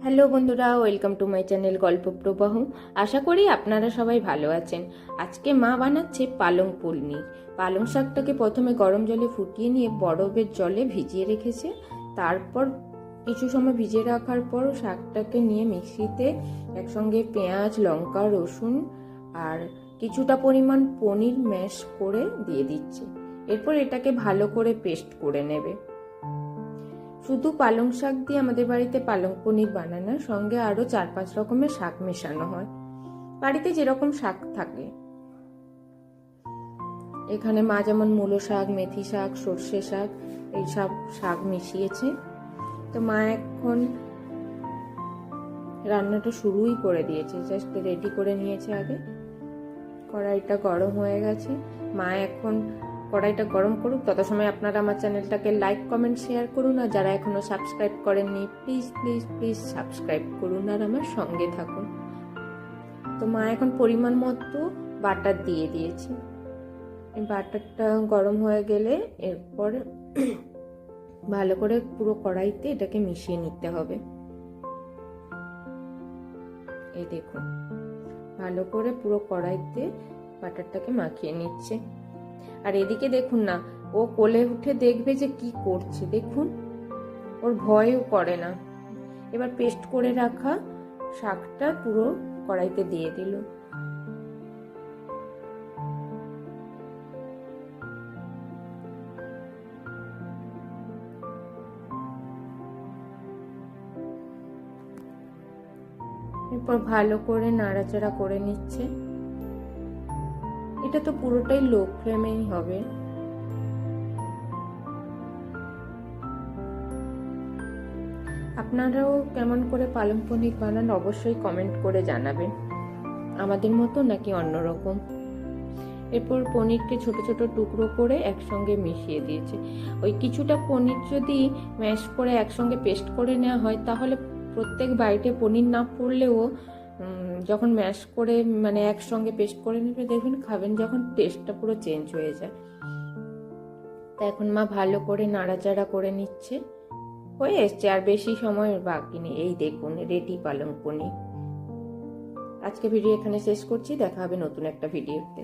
Hello বন্ধুরা, welcome to my channel গল্প প্রবাহ। আশা করি আপনারা সবাই ভালো আছেন। আজকে মা বানাচ্ছে পালং পনির। পালং শাকটাকে প্রথমে গরম জলে ফুটিয়ে নিয়ে বরফের জলে ভিজিয়ে রেখেছে। তারপর কিছু সময় ভিজিয়ে রাখার পর শাকটাকে নিয়ে মিক্সিতে একসঙ্গে পেঁয়াজ, লঙ্কা, রসুন আর কিছুটা পরিমাণ পনির ম্যাশ করে দিয়ে দিচ্ছে। এরপর এটাকে ভালো করে পেস্ট করে নেবে। শুধু পালং শাক দিয়ে আমাদের বাড়িতে পালং পনির বানানো, সঙ্গে আরো 4-5 রকমের শাক মেশানো হয়, বাড়িতে যেরকম শাক থাকে। এখানে মা যেমন মূলো শাক, মেথি শাক, সর্ষে শাক এইসব শাক মিশিয়েছে। তো মা এখন রান্নাটা শুরুই করে দিয়েছে, জাস্ট রেডি করে নিয়েছে। আগে কড়াইটা গরম হয়ে গেছে, মা এখন কড়াইটা গরম করুক। তত সময় আপনারা আমার চ্যানেলটাকে লাইক, কমেন্ট, শেয়ার করুন। আর যারা এখনো সাবস্ক্রাইব করেননি, প্লিজ প্লিজ প্লিজ সাবস্ক্রাইব করুন আর আমার সঙ্গে থাকুন। তো মা এখন পরিমাণ মতো বাটার দিয়ে দিয়েছে। এই বাটারটা গরম হয়ে গেলে এরপর ভালো করে পুরো কড়াইতে এটাকে মিশিয়ে নিতে হবে। এই দেখুন, ভালো করে পুরো কড়াইতে বাটারটাকে মাখিয়ে নিচ্ছে। আর এদিকে দেখুন না, ও কোলে উঠে দেখবে যে কি করছে। দেখুন, ওর ভয়ও করে না। এবার পেস্ট করে রাখা শাকটা পুরো কড়াইতে দিয়ে দিল। এরপর ভালো করে নাড়াচাড়া করে নিচ্ছে। এটা তো পুরোটাই লো ফ্লেমেই হবে। আপনারাও কেমন করে পালং পনির বানান অবশ্যই কমেন্ট করে জানাবেন, আমাদের মতো নাকি অন্যরকম। এরপর পনিরকে ছোট ছোট টুকরো করে একসঙ্গে মিশিয়ে দিয়েছে। ওই কিছুটা পনির যদি ম্যাশ করে একসঙ্গে পেস্ট করে নেওয়া হয়, তাহলে প্রত্যেক বাইটে পনির না পড়লেও যখন ম্যাশ করে মানে একসঙ্গে পেস্ট করে নেবে, দেখবেন খাবেন যখন, টেস্টটা পুরো চেঞ্জ হয়ে যায়। তা এখন মা ভালো করে নাড়াচাড়া করে নিচ্ছে। হয়ে এসছে, আর বেশি সময় বাকি নেই। এই দেখুন, রেডি পালং পনির। আজকে ভিডিও এখানে শেষ করছি, দেখা হবে নতুন একটা ভিডিওতে।